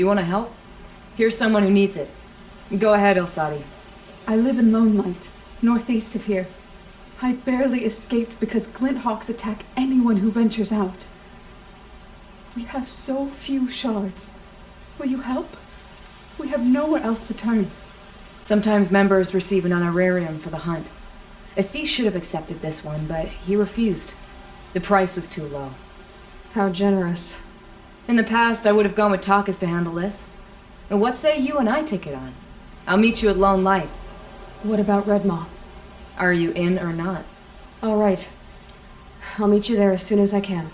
You want to help? Here's someone who needs it. Go ahead, Ilsadi. I live in Lone Light, northeast of here. I barely escaped because glinthawks attack anyone who ventures out. We have so few shards. Will you help? We have nowhere else to turn. Sometimes members receive an honorarium for the hunt. Assis should have accepted this one, but he refused. The price was too low. How generous. In the past, I would have gone with Takas to handle this. And what say you and I take it on? I'll meet you at Lone Light. What about Redmaw? Are you in or not? All right. I'll meet you there as soon as I can.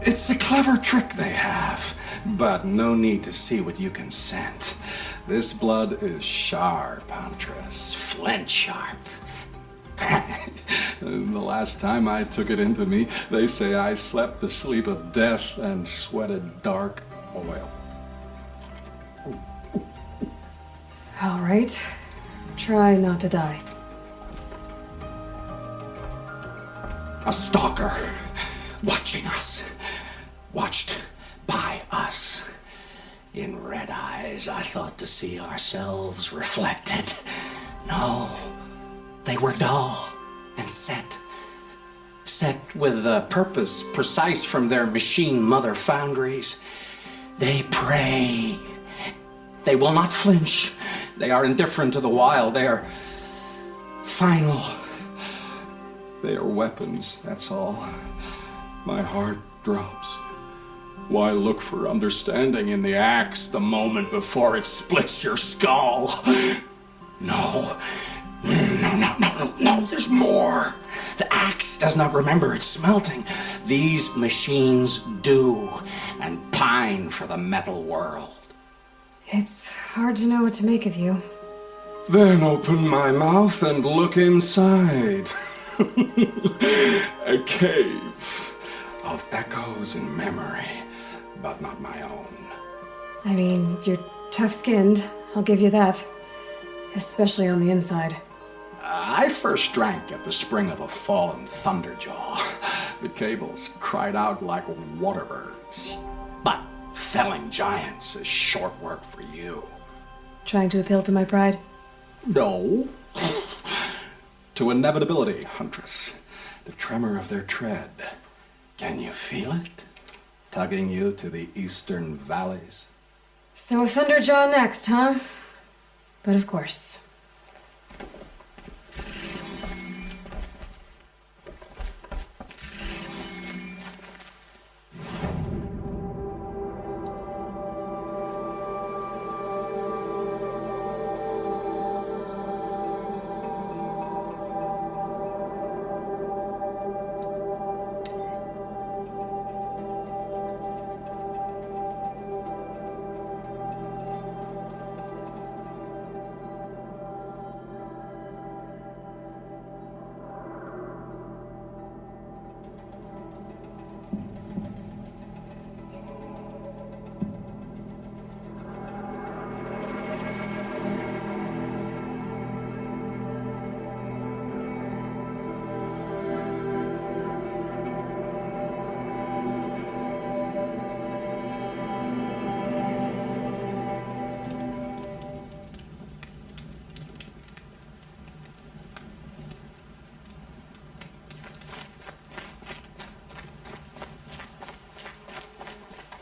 It's a clever trick they have, but no need to see what you can scent. This blood is sharp, Huntress. Flint sharp. The last time I took it into me, they say I slept the sleep of death and sweated dark oil. All right. Try not to die. A stalker, watching us, watched by us. In red eyes, I thought to see ourselves reflected. No, they were dull and set with a purpose precise from their machine mother foundries. They prey. They will not flinch. They are indifferent to the wild. They are final. They are weapons, that's all. My heart drops. Why look for understanding in the axe the moment before it splits your skull? No, there's more. The axe does not remember its smelting. These machines do, and pine for the metal world. It's hard to know what to make of you. Then open my mouth and look inside. A cave of echoes and memory, but not my own. I mean, you're tough-skinned. I'll give you that. Especially on the inside. I first drank at the spring of a fallen thunderjaw. The cables cried out like waterbirds. But felling giants is short work for you. Trying to appeal to my pride? No. To inevitability, Huntress. The tremor of their tread. Can you feel it? Tugging you to the eastern valleys? So a Thunderjaw next, huh? But of course.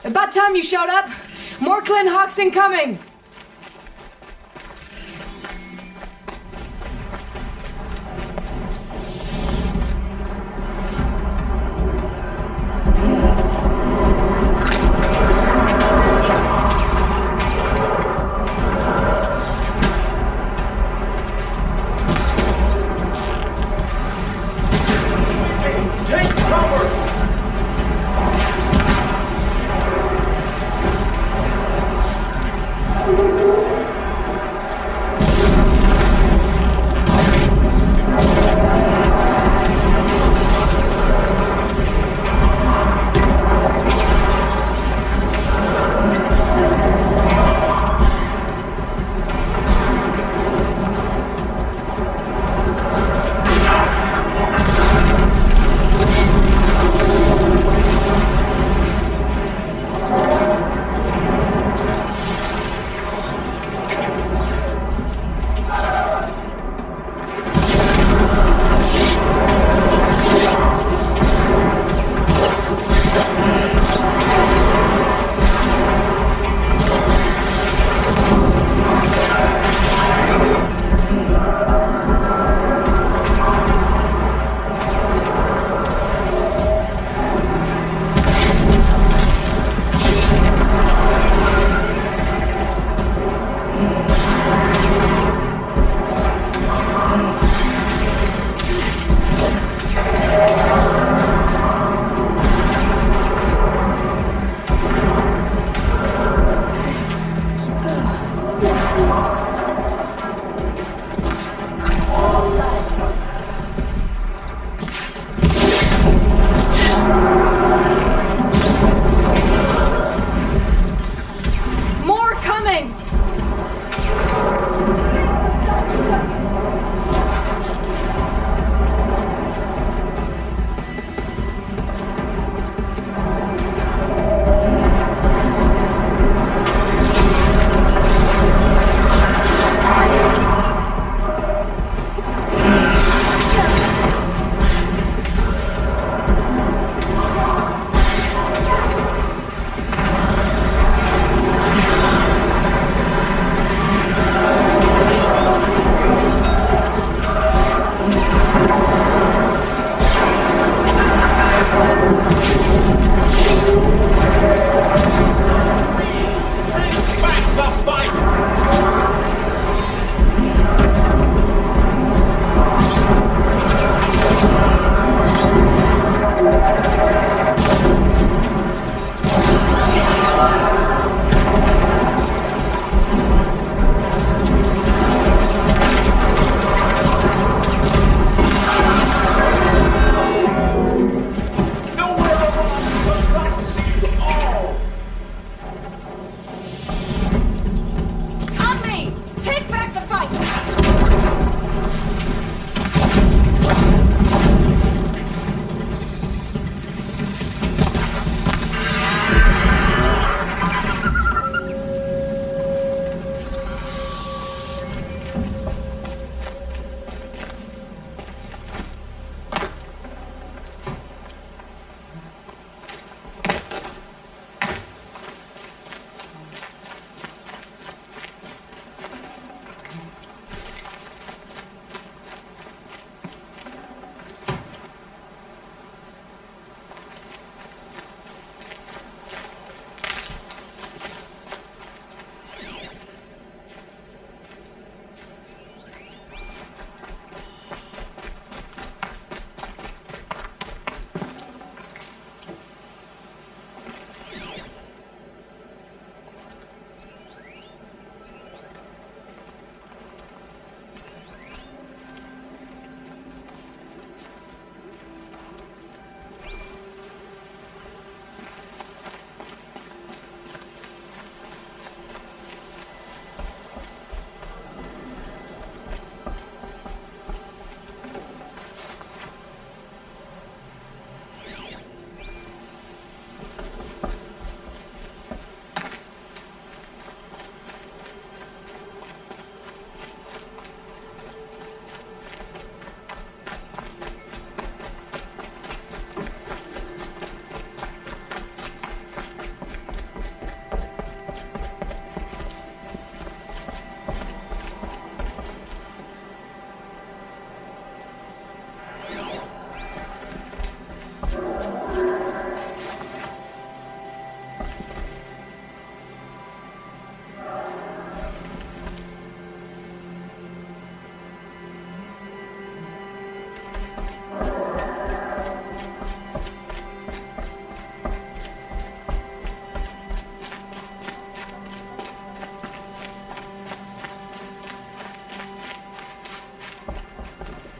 About time you showed up! More glinthawks incoming!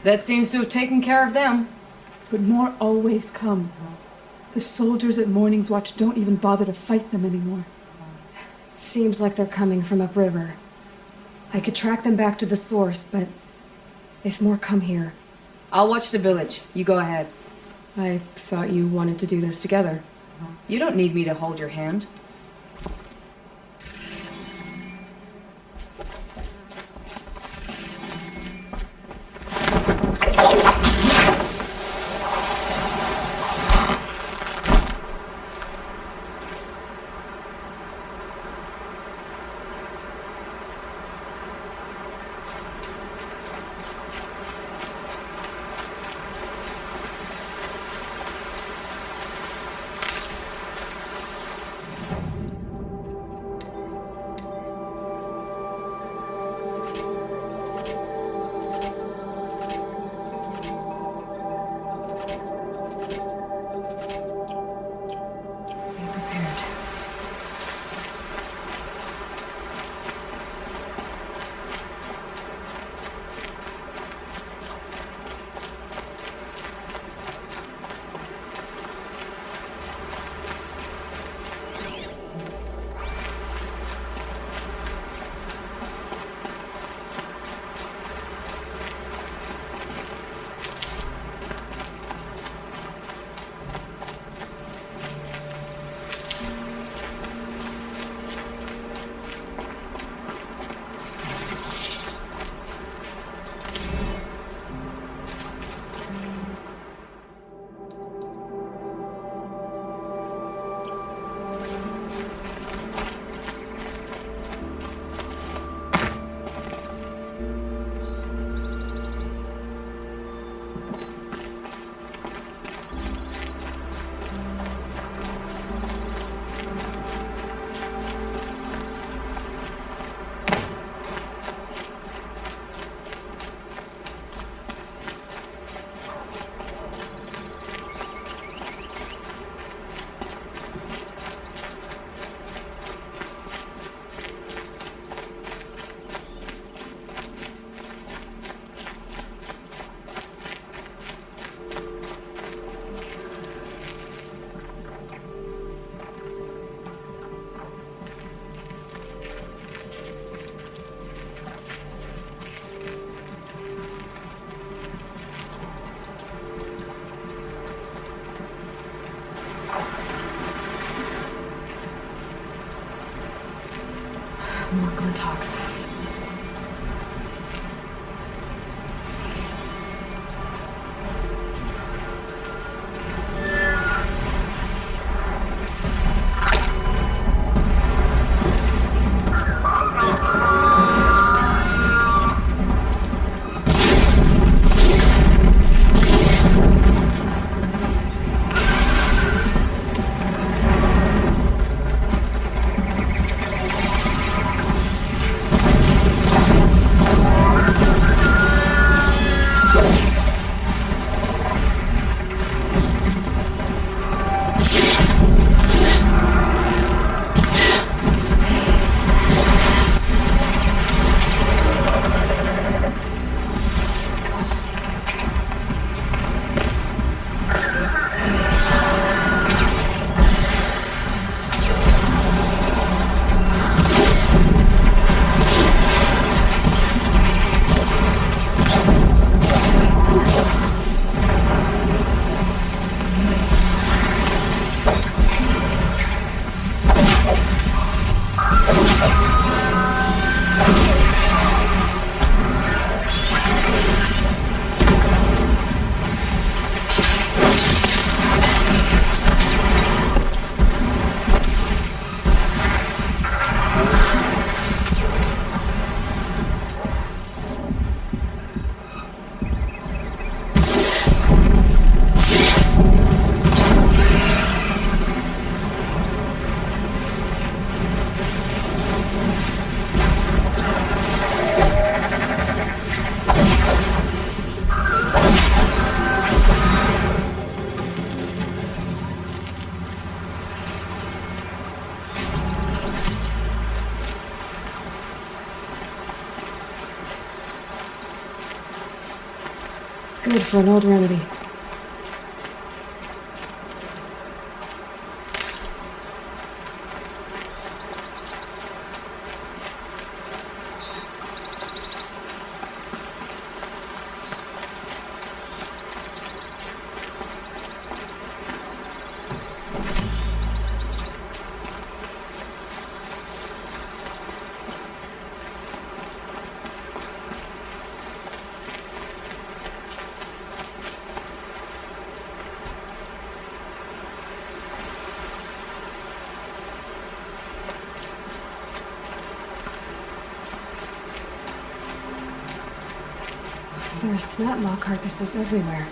That seems to have taken care of them. But more always come. The soldiers at Morning's Watch don't even bother to fight them anymore. Seems like they're coming from upriver. I could track them back to the source, but if more come here... I'll watch the village. You go ahead. I thought you wanted to do this together. You don't need me to hold your hand. More glinthawks. Good for an old remedy. There are snapmaw carcasses everywhere.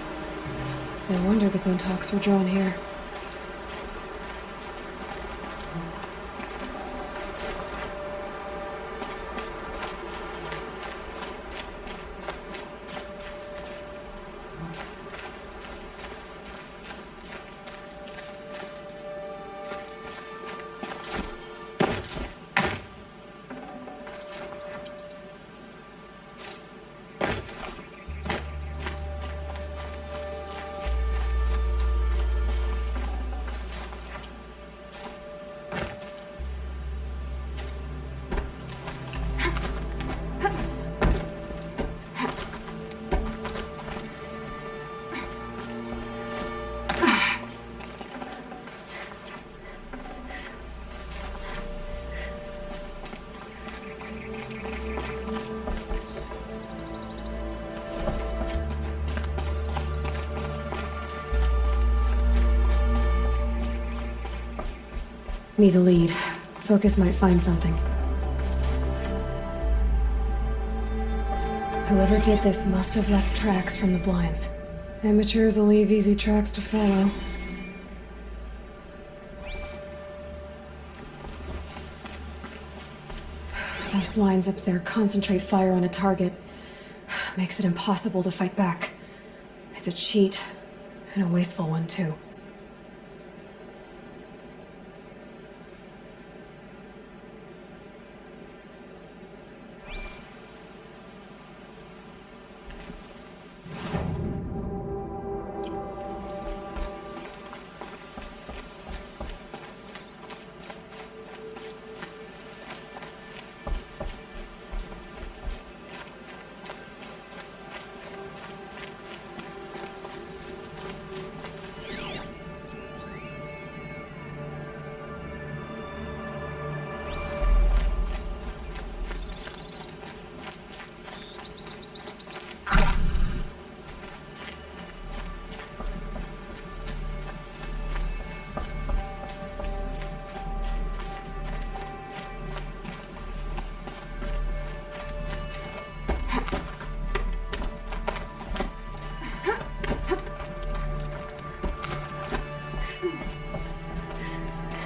No wonder the glinthawks were drawn here. Need a lead. Focus might find something. Whoever did this must have left tracks from the blinds. Amateurs will leave easy tracks to follow. Those blinds up there concentrate fire on a target. Makes it impossible to fight back. It's a cheat, and a wasteful one too.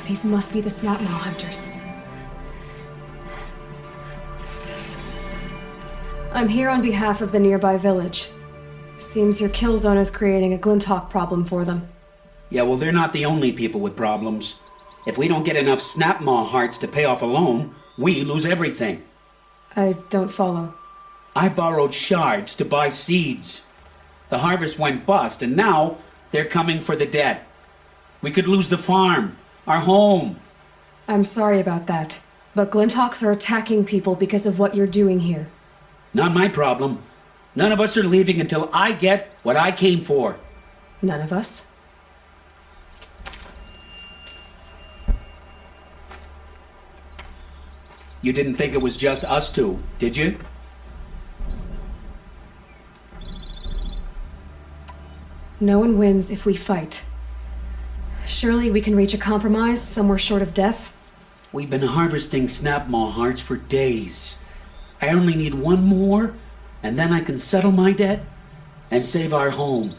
These must be the snapmaw hunters. I'm here on behalf of the nearby village. Seems your kill zone is creating a glinthawk problem for them. Yeah, well, they're not the only people with problems. If we don't get enough snapmaw hearts to pay off a loan, we lose everything. I don't follow. I borrowed shards to buy seeds. The harvest went bust, and now they're coming for the debt. We could lose the farm, our home. I'm sorry about that, but glinthawks are attacking people because of what you're doing here. Not my problem. None of us are leaving until I get what I came for. None of us? You didn't think it was just us two, did you? No one wins if we fight. Surely we can reach a compromise somewhere short of death? We've been harvesting snapmaw hearts for days. I only need one more, and then I can settle my debt and save our home.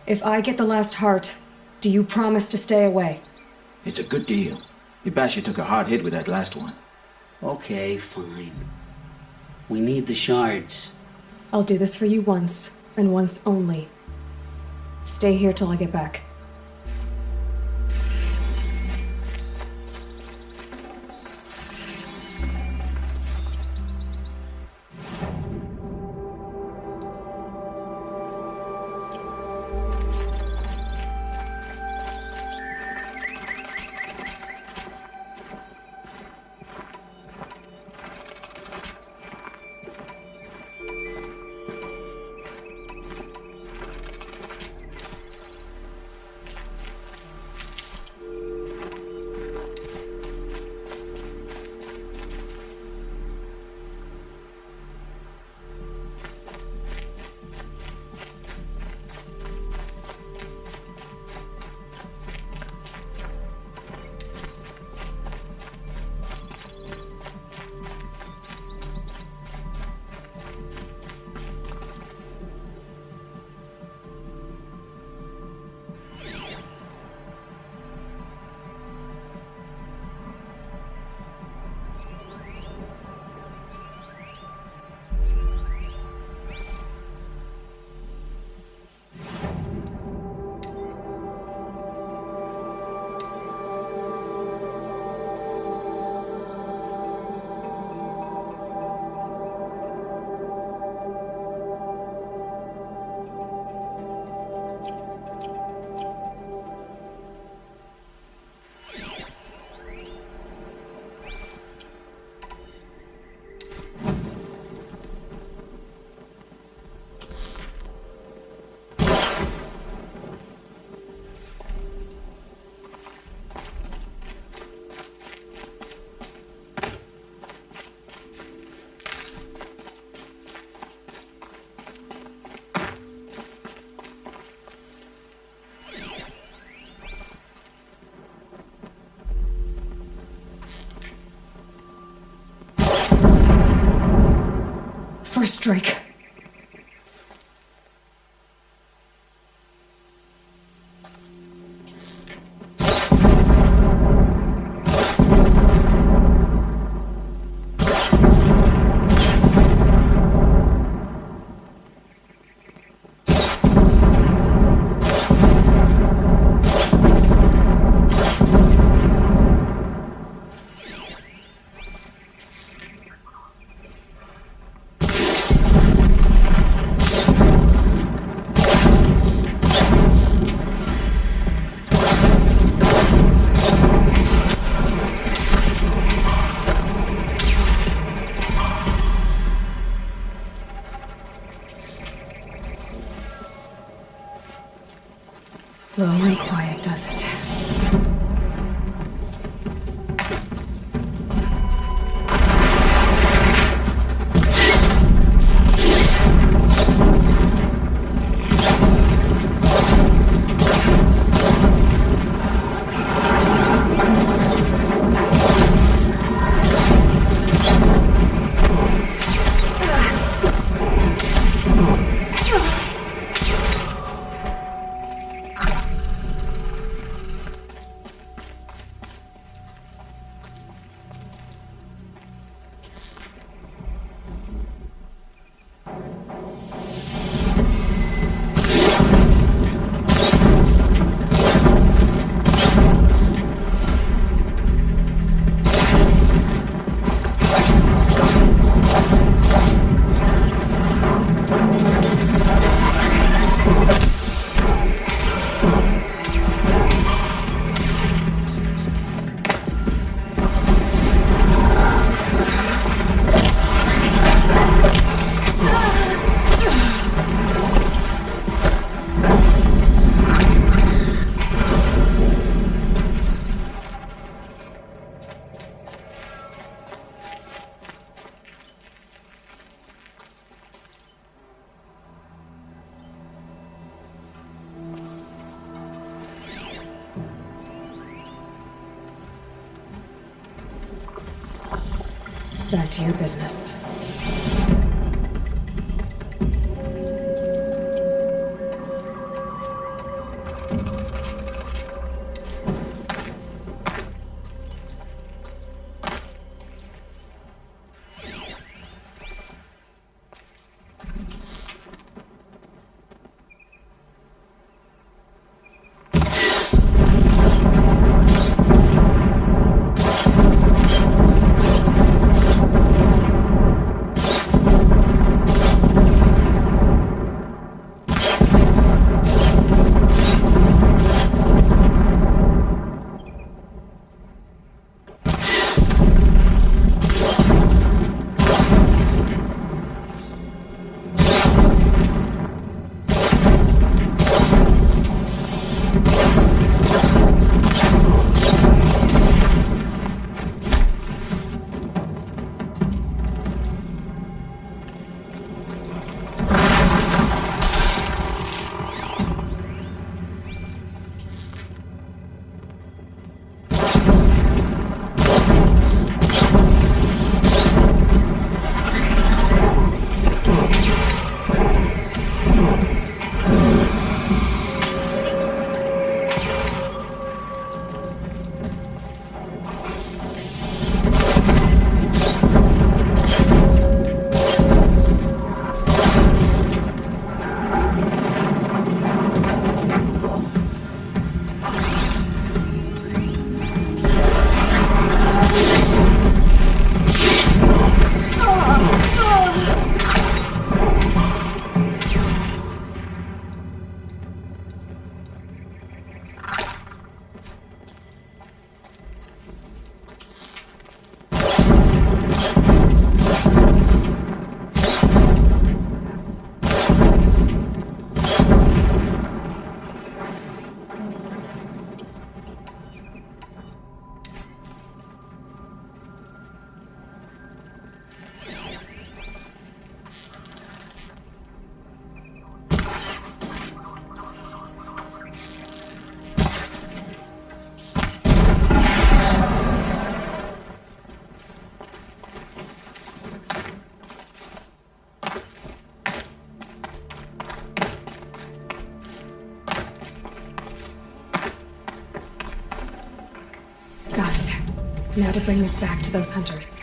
If I get the last heart, do you promise to stay away? It's a good deal. Ibashi took a hard hit with that last one. Okay, fine. We need the shards. I'll do this for you once, and once only. Stay here till I get back. Drake. Low and quiet does it. Back to your business. Now to bring this back to those hunters.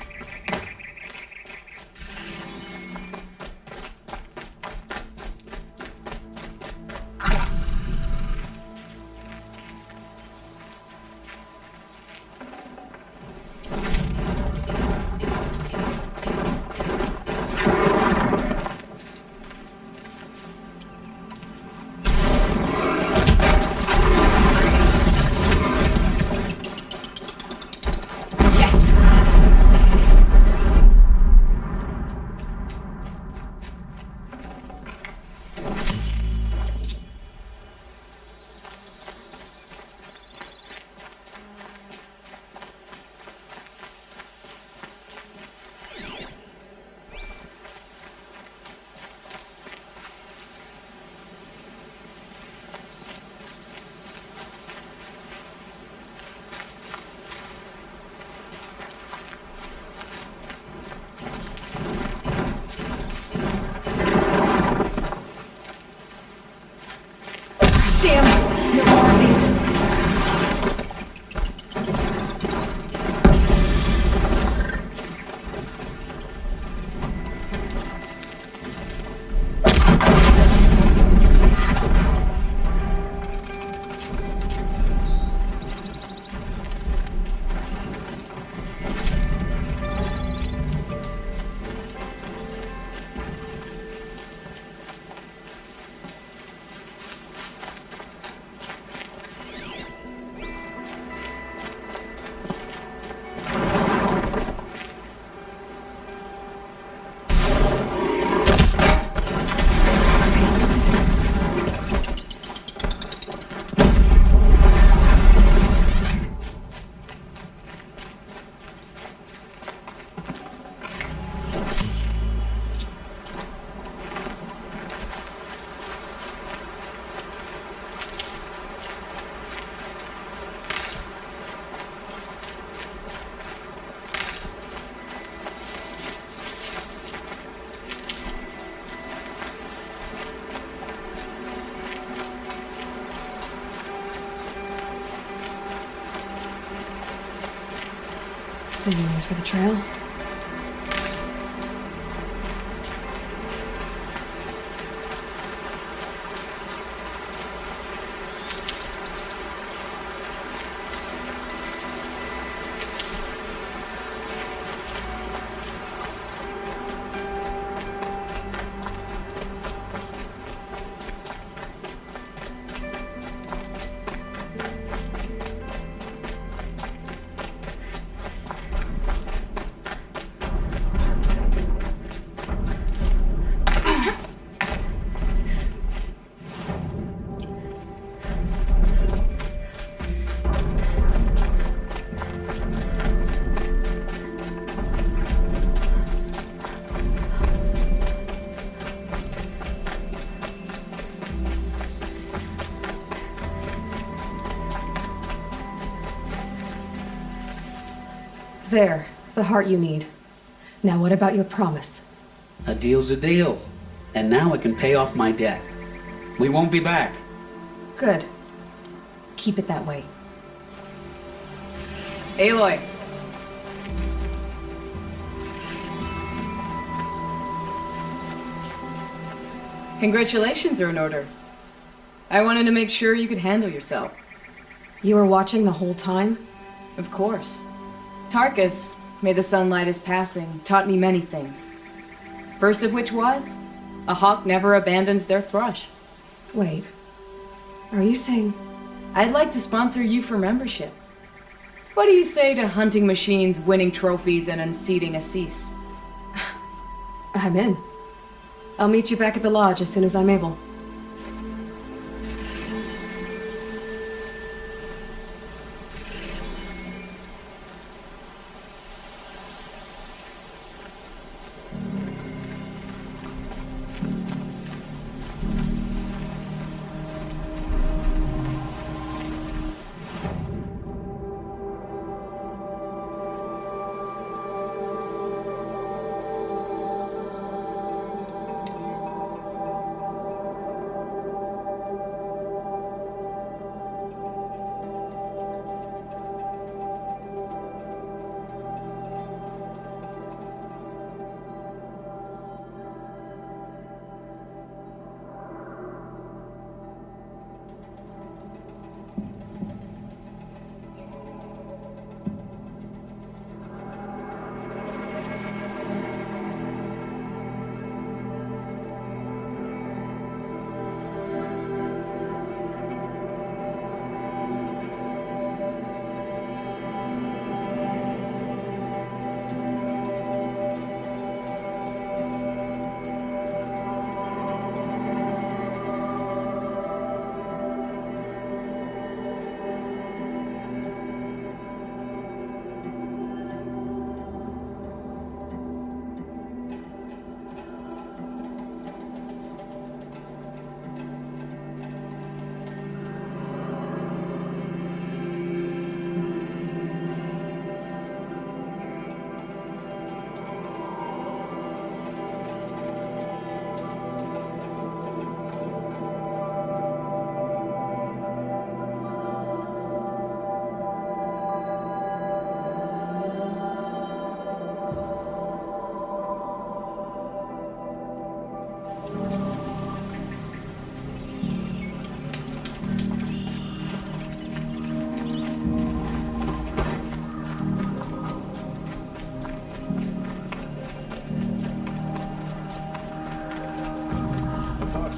Damn! No more of these. Signalings for the trail. There, the heart you need. Now what about your promise? A deal's a deal. And now I can pay off my debt. We won't be back. Good. Keep it that way. Aloy. Congratulations are in order. I wanted to make sure you could handle yourself. You were watching the whole time? Of course. Tarkus, may the sunlight is passing, taught me many things. First of which was, a hawk never abandons their thrush. Wait. Are you saying... I'd like to sponsor you for membership. What do you say to hunting machines, winning trophies, and unseating Assis? I'm in. I'll meet you back at the lodge as soon as I'm able.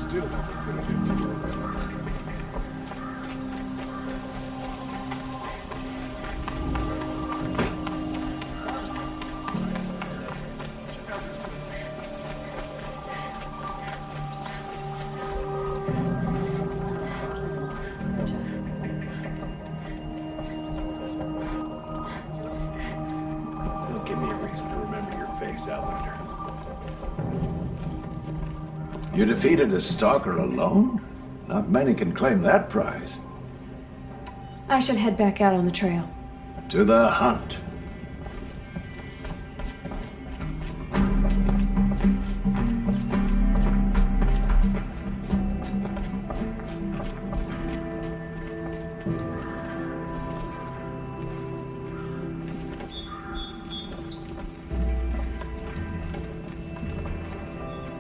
still hasn't put it into work. Don't give me a reason to remember your face, Outlander. You defeated a stalker alone? Not many can claim that prize. I should head back out on the trail. To the hunt.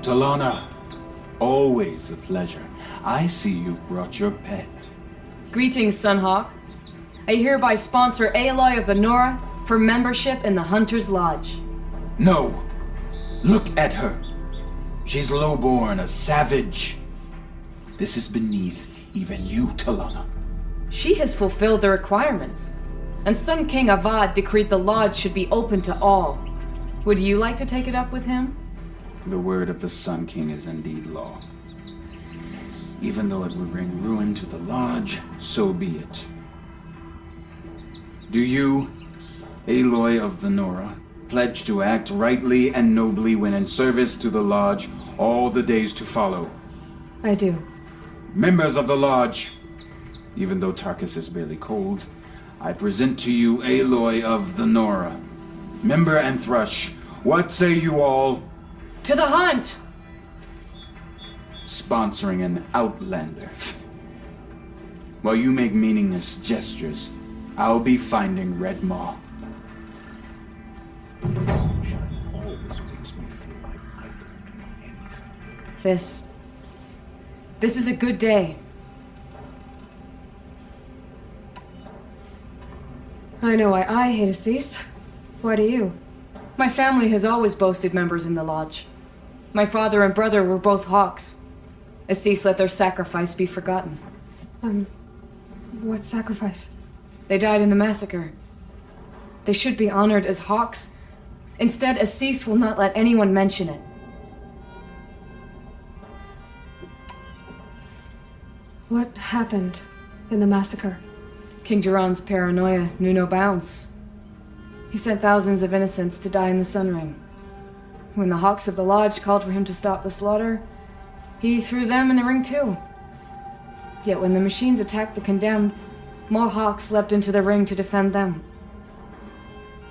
Talana, always a pleasure. I see you've brought your pet. Greetings, Sunhawk. I hereby sponsor Aloy of the Nora for membership in the Hunter's Lodge. No! Look at her. She's lowborn, a savage. This is beneath even you, Talana. She has fulfilled the requirements, and Sun King Avad decreed the lodge should be open to all. Would you like to take it up with him? The word of the Sun King is indeed law. Even though it would bring ruin to the lodge, so be it. Do you, Aloy of the Nora, pledge to act rightly and nobly when in service to the lodge all the days to follow? I do. Members of the lodge, even though Tarkus is barely cold, I present to you Aloy of the Nora. Member and Thrush, what say you all? To the hunt! Sponsoring an outlander. While you make meaningless gestures, I'll be finding Red Maw. Sunshine always makes me feel like I don't do anything. This is a good day. I know why I hate Assis. Why do you? My family has always boasted members in the lodge. My father and brother were both hawks. Assis let their sacrifice be forgotten. What sacrifice? They died in the massacre. They should be honored as hawks. Instead, Assis will not let anyone mention it. What happened in the massacre? King Duran's paranoia knew no bounds. He sent thousands of innocents to die in the Sun Ring. When the Hawks of the Lodge called for him to stop the slaughter, he threw them in the ring too. Yet when the machines attacked the condemned, more Hawks leapt into the ring to defend them.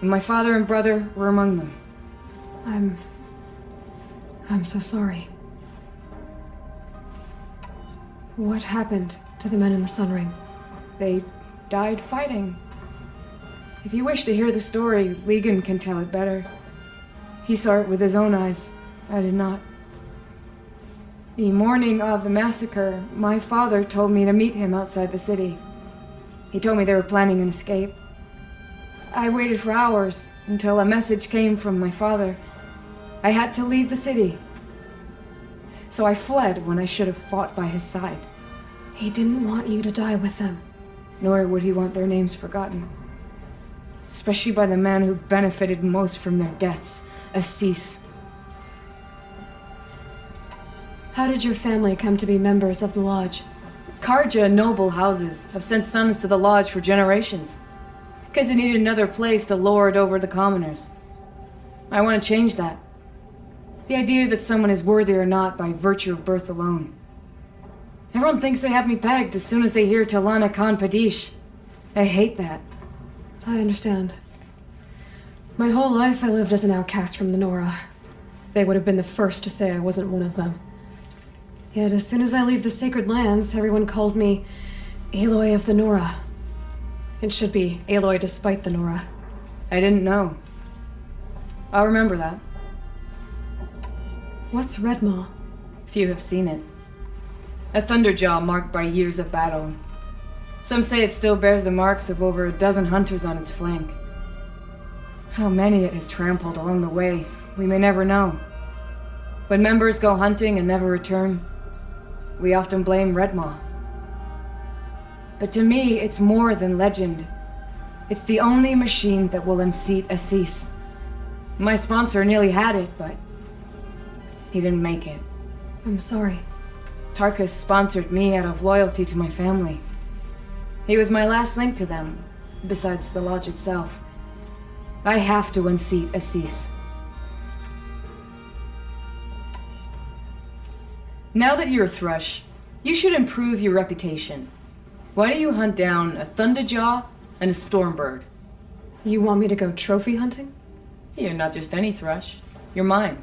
And my father and brother were among them. I'm so sorry. What happened to the men in the Sun Ring? They died fighting. If you wish to hear the story, Legan can tell it better. He saw it with his own eyes. I did not. The morning of the massacre, my father told me to meet him outside the city. He told me they were planning an escape. I waited for hours until a message came from my father. I had to leave the city. So I fled when I should have fought by his side. He didn't want you to die with them. Nor would he want their names forgotten. Especially by the man who benefited most from their deaths, Assis. How did your family come to be members of the Lodge? Karja noble houses have sent sons to the Lodge for generations. Because they needed another place to lord over the commoners. I want to change that. The idea that someone is worthy or not by virtue of birth alone. Everyone thinks they have me pegged as soon as they hear Talana Khan Padish. I hate that. I understand. My whole life I lived as an outcast from the Nora. They would have been the first to say I wasn't one of them. Yet as soon as I leave the sacred lands, everyone calls me Aloy of the Nora. It should be Aloy despite the Nora. I didn't know. I'll remember that. What's Redmaw? Few have seen it. A thunderjaw marked by years of battle. Some say it still bears the marks of over a dozen hunters on its flank. How many it has trampled along the way, we may never know. When members go hunting and never return, we often blame Redmaw. But to me, it's more than legend. It's the only machine that will unseat Assis. My sponsor nearly had it, but he didn't make it. I'm sorry. Tarkus sponsored me out of loyalty to my family. He was my last link to them, besides the lodge itself. I have to unseat Assis. Now that you're a Thrush, you should improve your reputation. Why don't you hunt down a Thunderjaw and a Stormbird? You want me to go trophy hunting? You're not just any Thrush. You're mine.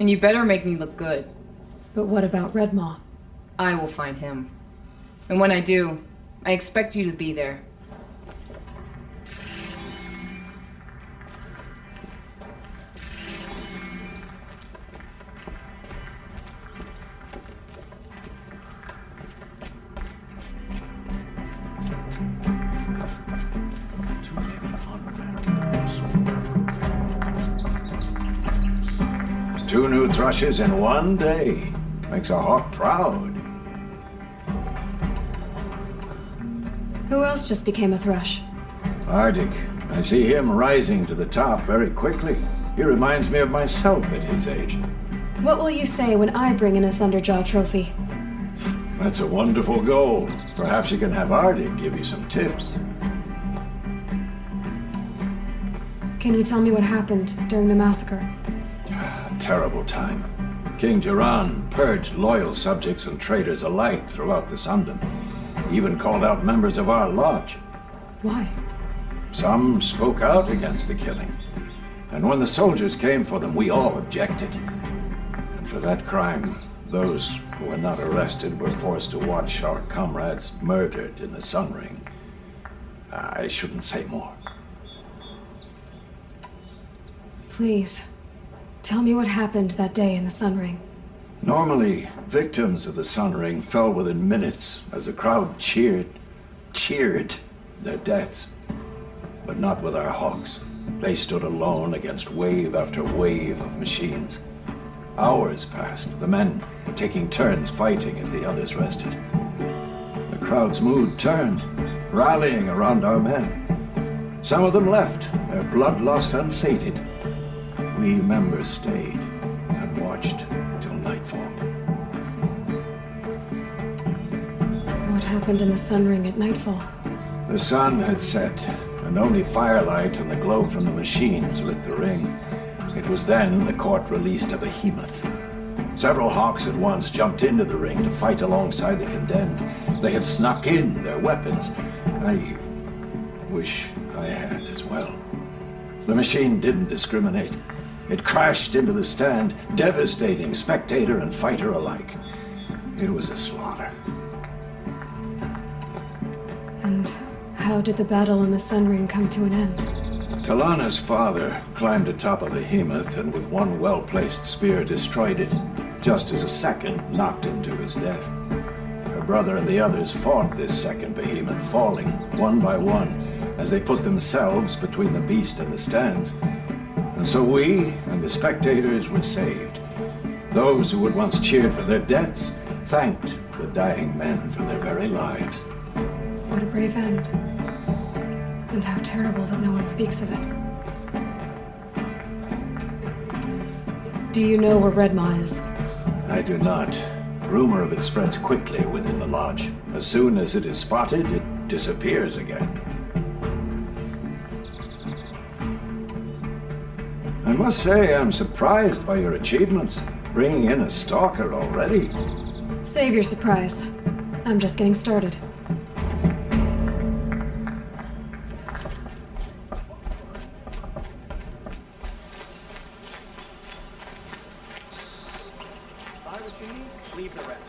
And you better make me look good. But what about Redmaw? I will find him. And when I do, I expect you to be there. Too many unmarried. 2 new thrushes in one day. Makes a hawk proud. Who else just became a Thrush? Arctic. I see him rising to the top very quickly. He reminds me of myself at his age. What will you say when I bring in a Thunderjaw trophy? That's a wonderful goal. Perhaps you can have Arctic give you some tips. Can you tell me what happened during the massacre? A terrible time. King Jiran purged loyal subjects and traitors alike throughout the Sundom. He even called out members of our lodge. Why? Some spoke out against the killing. And when the soldiers came for them, we all objected. And for that crime, those who were not arrested were forced to watch our comrades murdered in the Sun Ring. I shouldn't say more. Please, tell me what happened that day in the Sun Ring. Normally, victims of the Sun Ring fell within minutes as the crowd cheered their deaths. But not with our hawks. They stood alone against wave after wave of machines. Hours passed, the men taking turns fighting as the others rested. The crowd's mood turned, rallying around our men. Some of them left, their bloodlust unsated. We members stayed and watched till nightfall. What happened in the Sun Ring at nightfall? The sun had set, and only firelight and the glow from the machines lit the ring. It was then the court released a behemoth. Several hawks at once jumped into the ring to fight alongside the condemned. They had snuck in their weapons. I wish I had as well. The machine didn't discriminate. It crashed into the stand, devastating spectator and fighter alike. It was a slaughter. And how did the battle in the Sun Ring come to an end? Talana's father climbed atop a behemoth and with one well-placed spear destroyed it, just as a second knocked him to his death. Her brother and the others fought this second behemoth, falling one by one as they put themselves between the beast and the stands. And so we and the spectators were saved. Those who had once cheered for their deaths thanked the dying men for their very lives. What a brave end. And how terrible that no one speaks of it. Do you know where Redmaw is? I do not. Rumor of it spreads quickly within the lodge. As soon as it is spotted, it disappears again. I must say I'm surprised by your achievements. Bringing in a stalker already. Save your surprise. I'm just getting started. Buy what you need, leave the rest.